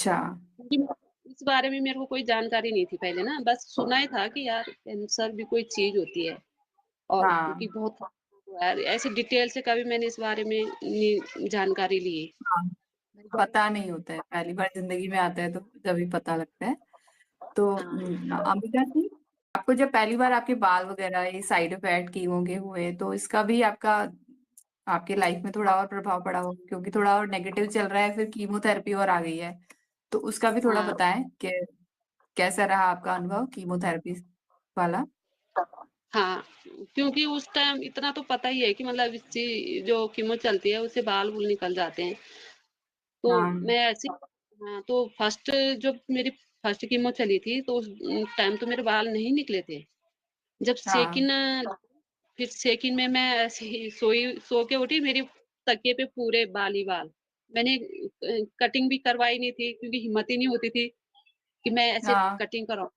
अच्छा। क्योंकि इस बारे में मेरे को कोई जानकारी नहीं थी पहले ना, बस सुना ही था कि यार कैंसर भी कोई चीज़ होती है और हाँ, क्योंकि बहुत यार ऐसे डिटेल से कभी मैंने इस बारे में नहीं जानकारी ली। हाँ, पता नहीं होता है, पहली बार ज़िंदगी में आता है तो तभी पता लगता है। तो हाँ, अम्बिका जी, आपको जब पहली बार आपके बाल वगैरह ये साइड इफेक्ट कीमो के हुए तो इसका भी आपका आपके लाइफ में थोड़ा और प्रभाव पड़ा होगा, क्योंकि थोड़ा और नेगेटिव चल रहा है, फिर कीमोथेरेपी और आ गई है, तो उसका भी थोड़ा हाँ, बताएं कि कैसा रहा आपका अनुभव कीमोथेरेपी वाला। हाँ, क्योंकि उस टाइम इतना तो पता ही है कि मतलब इससे जो कीमो चलती है उससे बाल-बूल निकल जाते हैं। तो हाँ, मैं ऐसे हाँ, तो फर्स्ट जब मेरी फर्स्ट कीमो चली थी तो उस टाइम तो मेरे बाल नहीं निकले थे। जब हाँ, सेकंड फिर सेकंड में मैं ऐसे ही सो के उठी, मेरी तकिए पे पूरे बाल ही बाल। मैंने कटिंग भी करवाई नहीं थी क्योंकि हिम्मत ही नहीं होती थी कि मैं ऐसे हाँ, कटिंग कराऊँ,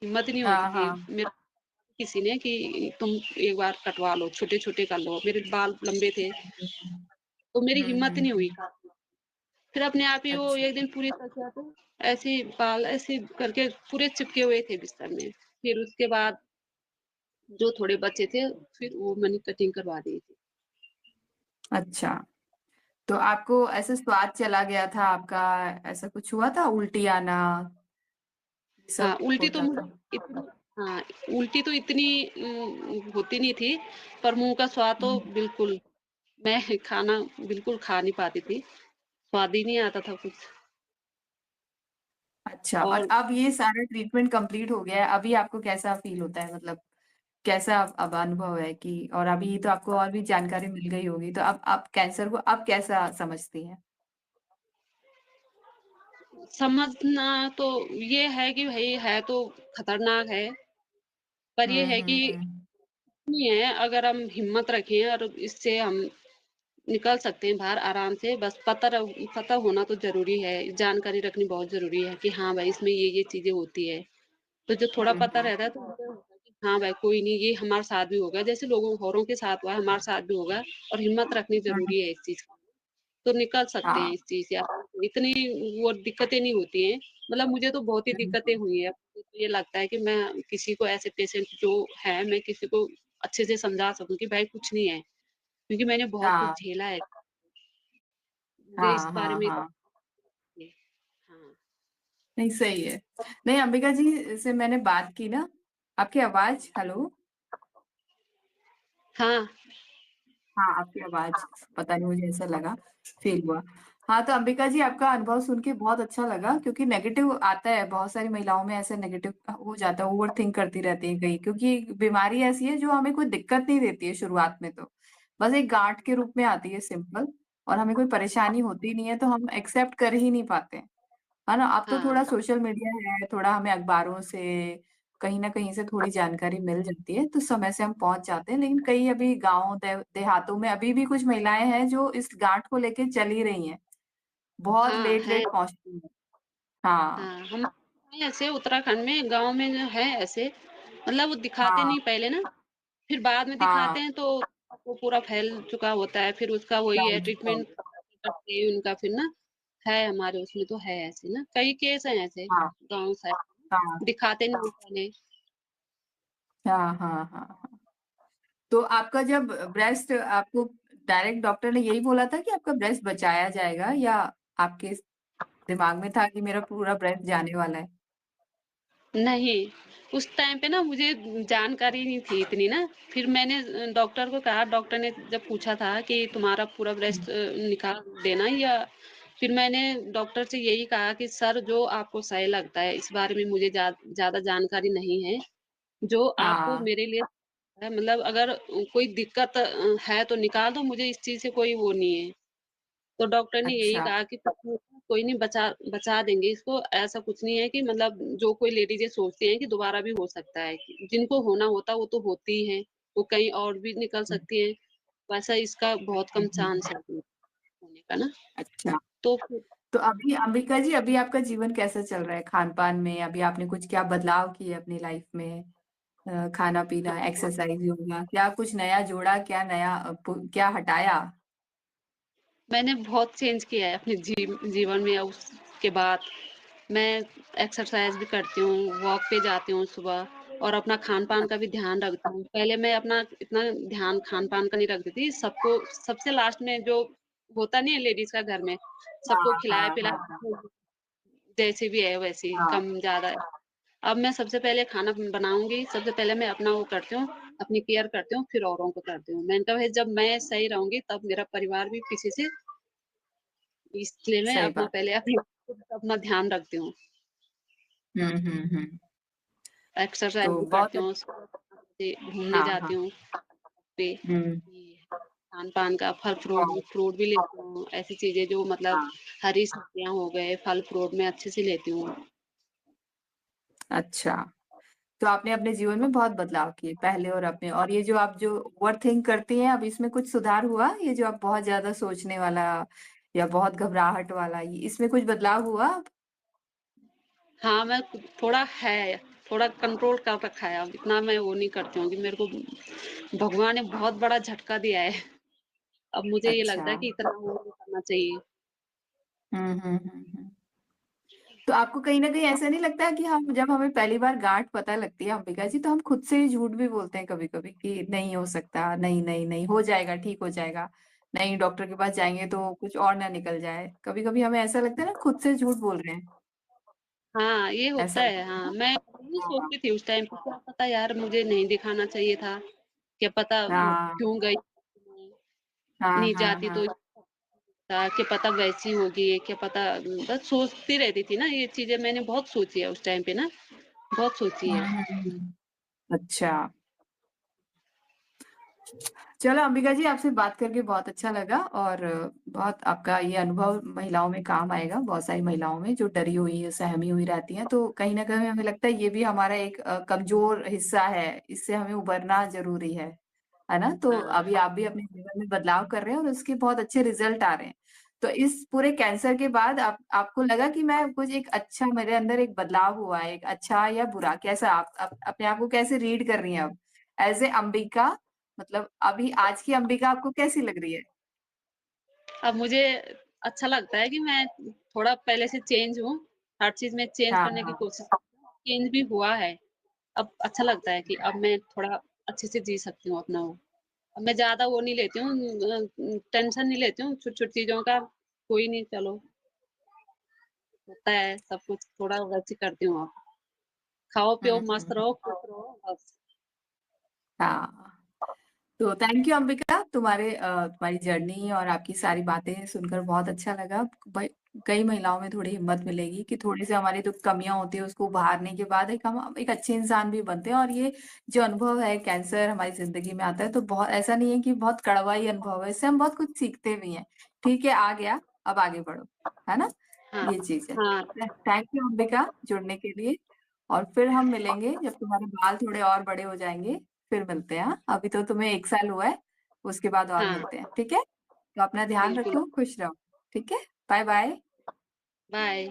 हिम्मत नहीं होती हाँ, थी। हाँ, मेरे किसी ने कि तुम एक बार कटवा लो, छोटे-छोटे कर लो। मेरे बाल लंबे थे, तो मेरी हिम्मत नहीं हुई। हम्म। फिर अपने आप ही वो अच्छा, एक दिन पूरी तकिया पे ऐसे ही बाल ऐसे करके पूरे चिपके हुए थे बिस्तर में। फिर उसके बाद जो थोड़े बचे थे, फिर वो मैंने कटिंग करवा दी थी। अच्छा, तो आपको ऐसे स्वाद चला गया था आपका, ऐसा कुछ हुआ था, उल्टी आना, ये हाँ, सब उल्टी तो होता मुझे था? इतनी हाँ, उल्टी तो इतनी होती नहीं थी, पर मुँह का स्वाद तो हम्म। बिल्कुल मैं खाना बिल्कुल खा नहीं पाती थी, स्वाद ही नहीं आता था कुछ। अच्छा, और और अब ये सारा ट्रीटमेंट कंप्लीट हो गया है, अभी आपको कैसा फील होता है, मतलब कैसा अब अनुभव है कि, और अभी तो आपको और भी जानकारी मिल गई होगी, तो अब आप कैंसर को अब कैसा समझती हैं? समझना तो ये है कि भई है तो खतरनाक है, पर ये है कि हम्म। नहीं है, अगर हम हिम्मत रखें और इससे हम निकल सकते हैं बाहर आराम से, बस पता होना तो ज़रूरी है, जानकारी रखनी बहुत ज़रूरी है कि हाँ भाई, इसमें ये चीज़ें होती है। तो जो थोड़ा पता हम्म। रहता है तो मुझे होता है कि हाँ भाई, कोई नहीं, ये हमारे साथ भी होगा, जैसे लोगों औरों के साथ हुआ है, हमारे साथ भी होगा और हिम्मत रखनी हम्म। ज़रूरी है इस चीज़ की। तो निकल सकते हैं हाँ। इस चीज़ से, इतनी वो दिक्कतें नहीं होती हैं। मतलब मुझे तो बहुत ही दिक्कतें हम्म। हुई हैं। मुझे तो ये लगता है कि मैं किसी को ऐसे पेशेंट जो है, मैं किसी को अच्छे से समझा सकूँ कि भाई कुछ नहीं है, क्योंकि मैंने बहुत कुछ हाँ, झेला है। मुझे इस हाँ, बारे हाँ, में हाँ, हाँ। नहीं सही है। नहीं, अंबिका जी से मैंने बात की ना, आपकी आवाज, हेलो, हाँ, हाँ, आपकी आवाज, पता नहीं मुझे ऐसा लगा, फील हुआ। हाँ, तो अंबिका जी आपका अनुभव सुन के बहुत अच्छा लगा, क्योंकि नेगेटिव आता है, बहुत सारी महिलाओं में ऐसा नेगेटिव हो जाता है, ओवर थिंक करती रहती है कहीं, क्योंकि बीमारी ऐसी है जो हमें कोई दिक्कत नहीं देती है शुरुआत में, तो बस एक गांठ के रूप में आती है, सिंपल, और हमें कोई परेशानी होती नहीं है, तो हम एक्सेप्ट कर ही नहीं पाते हैं, है ना। अब तो थोड़ा हाँ, सोशल मीडिया है, थोड़ा हमें अखबारों से कहीं ना कहीं से थोड़ी जानकारी मिल जाती है, तो समय से हम पहुंच जाते हैं, लेकिन कई अभी गांव देहातों में अभी भी कुछ महिलाएं हैं जो इस गांठ को लेके चल ही रही हैं, बहुत हाँ, लेट है। लेट पहुंचती हैं। हाँ, हाँ, हम हैं ऐसे उत्तराखंड में गाँव में जो है ऐसे, मतलब वो दिखाते हाँ, नहीं पहले ना, फिर बाद में हाँ, दिखाते हैं तो वो पूरा फैल चुका होता है, फिर उसका वही है समझ ट्रीटमेंट करते हैं उनका फिर ना, है हमारे उसमें तो है ऐसे ना, कई केस हैं ऐसे हाँ, गाँव हाँ, साइड दिखाते नहीं पहले। हाँ, हाँ, हाँ, हाँ। तो आपका जब ब्रेस्ट, आपको डायरेक्ट डॉक्टर ने यही बोला था कि आपका ब्रेस्ट बचाया जाएगा, या आपके दिमाग में था कि मेरा पूरा ब्रेस्ट जाने वाला है? नहीं, उस टाइम पे ना मुझे जानकारी नहीं थी इतनी ना, फिर मैंने डॉक्टर को कहा, डॉक्टर ने जब पूछा था कि तुम्हारा पूरा ब्रेस्ट निकाल देना या, फिर मैंने डॉक्टर से यही कहा कि सर जो आपको सही लगता है, इस बारे में मुझे ज़्यादा जानकारी नहीं है, जो आपको हाँ, मेरे लिए मतलब अगर कोई दिक्कत है तो निकाल दो, मुझे इस चीज़ से कोई वो नहीं है। तो डॉक्टर ने यही अच्छा। कहा कि कोई नहीं, बचा बचा देंगे इसको, ऐसा कुछ नहीं है कि मतलब जो कोई लेडीज़ें सोचती हैं कि दोबारा भी हो सकता है, कि जिनको होना होता है वो तो होती ही हैं, वो कहीं और भी निकल सकती हैं, वैसा इसका बहुत कम चांस है होने का ना। अच्छा, तो फिर तो अभी अंबिका जी, अभी आपका जीवन कैसा चल रहा है खान पान में, अभी आपने कुछ क्या बदलाव किए अपनी लाइफ में, खाना पीना, एक्सरसाइज, योगा, क्या कुछ नया जोड़ा, क्या नया क्या हटाया? मैंने बहुत चेंज किया है अपने जीवन में उसके के बाद मैं एक्सरसाइज़ भी करती हूँ, वॉक पे जाती हूँ सुबह और अपना खान-पान का भी ध्यान रखती हूँ। पहले मैं अपना इतना ध्यान खान-पान का नहीं रखती थी, सबको सबसे लास्ट में जो होता नहीं है लेडीज़ का घर में, सबको हाँ, हाँ, हाँ, खिलाया-पिलाया जैसे भी है वैसे ही, हाँ, कम-ज़्यादा है। अब मैं सबसे पहले खाना बनाऊँगी, सबसे पहले मैं अपना वो करती हूँ, अपनी केयर करती हूँ, फिर औरों को करती हूँ। मैंने कहा भाई जब मैं सही रहूँगी तब मेरा परिवार भी पीछे से इसलिए मैं सही अपना बात। पहले अपनी अपना ध्यान रखती हूँ। हुँ, हुँ, हुँ। एक्सरसाइज़ तो भी बहुत करती हूँ, से घूमने हाँ, जाती हाँ। हूँ पे हुँ, ये खान-पान का फल-फ्रूट बहुत फ्रूट भी लेती हूँ, ऐसी चीज़ें जो मतलब हाँ, हरी सब्जियाँ हो गए, फल-फ्रूट मैं अच्छे से लेती हूँ। अच्छा। तो आपने अपने जीवन में बहुत बदलाव किए, पहले और अब में और ये जो आप जो ओवरथिंक करती हैं, अब इसमें कुछ सुधार हुआ? ये जो आप बहुत ज़्यादा सोचने वाला या बहुत घबराहट वाला, ये इसमें कुछ बदलाव हुआ अब? हाँ, मैं थोड़ा है, थोड़ा कंट्रोल कर रखा है अब इतना मैं वो नहीं करती हूँ कि मेरे को भगवान ने बहुत बड़ा झटका दिया है। अब मुझे ये अच्छा। लगता है कि इतना वो नहीं करना चाहिए। हुँ, हुँ, हुँ, हुँ। तो आपको कहीं न कहीं ऐसा नहीं लगता है कि हम जब हमें पहली बार गाँठ पता लगती है अंबिका जी, तो हम खुद से ही झूठ भी बोलते हैं कभी-कभी कि नहीं हो सकता, नहीं, नहीं, नहीं, हो जाएगा, ठीक हो जाएगा। नहीं, डॉक्टर के पास जाएँगे तो कुछ और ना निकल जाए। कभी-कभी हमें ऐसा लगता है ना खुद से झूठ बोल रहे हैं, हाँ, ये होता ऐसा है, लगता है हाँ। ना? मैं यही हाँ, सोचती थी उस टाइम पे क्या पता यार मुझे नहीं दिखाना चाहिए था, क्या पता हाँ, क्यों गई हाँ, नहीं हाँ, जाती तो हाँ। था, क्या पता वैसी होगी, क्या पता बस सोचती रहती थी ना ये चीज़ें मैंने बहुत सोची है उस टाइम पे ना, बहुत सोची हुँ, है। हुँ, हुँ। अच्छा। चलो अंबिका जी आपसे बात करके बहुत अच्छा लगा और बहुत आपका ये अनुभव महिलाओं में काम आएगा बहुत सारी महिलाओं में जो डरी हुई है सहमी हुई रहती हैं तो कहीं ना कहीं हमें लगता है ये भी हमारा एक कमजोर हिस्सा है इससे हमें उभरना जरूरी है ना तो हाँ, अभी आप भी अपने जीवन में बदलाव कर रहे हैं और उसके बहुत अच्छे रिजल्ट आ रहे हैं तो इस पूरे कैंसर के बाद आपको लगा कि मैं कुछ एक अच्छा मेरे अंदर एक बदलाव हुआ है एक अच्छा या बुरा कैसा आप अपने आप को कैसे रीड कर रही हैं अब एज ए अंबिका मतलब अभी आज की अंबिका आपको कैसी लग रही है? अब मुझे अच्छा लगता है कि मैं थोड़ा पहले से चेंज हूँ, हर चीज़ में चेंज हाँ, करने की हाँ। कोशिश चेंज भी हुआ है। अब अच्छा लगता है कि अब मैं थोड़ा अच्छे से जी सकती हूँ अपना वो। अब मैं ज़्यादा वो नहीं लेती हूँ टेंशन नहीं लेती हूँ छोटी-छोटी चीज़ों का, कोई नहीं चलो होता है सब कुछ थोड़ा वैसे करती हूँ अब। खाओ-पियो हुँ, मस्त हुँ। रहो, खुश रहो बस। हाँ। तो थैंक यू अंबिका तुम्हारी जर्नी और आपकी सारी बातें सुनकर बहुत अच्छा लगा भाई कई महिलाओं में थोड़ी हिम्मत मिलेगी कि थोड़ी सी हमारी तो कमियां होती है उसको उभारने के बाद एक हम एक अच्छे इंसान भी बनते हैं और ये जो अनुभव है कैंसर हमारी जिंदगी में आता है तो बहुत ऐसा नहीं है कि बहुत कड़वा ही अनुभव है इससे हम बहुत कुछ सीखते भी हैं ठीक है आ गया अब आगे बढ़ो है ना हाँ, ये चीज है हाँ, थैंक यू अंबिका जुड़ने के लिए और फिर हम मिलेंगे जब तुम्हारे बाल थोड़े और बड़े हो जाएंगे फिर मिलते हैं हाँ? अभी तो तुम्हें 1 साल हुआ है उसके बाद और हाँ, मिलते हैं ठीक है तो अपना ध्यान बिल्कुल। रखो खुश रहो ठीक है बाय बाय बाय।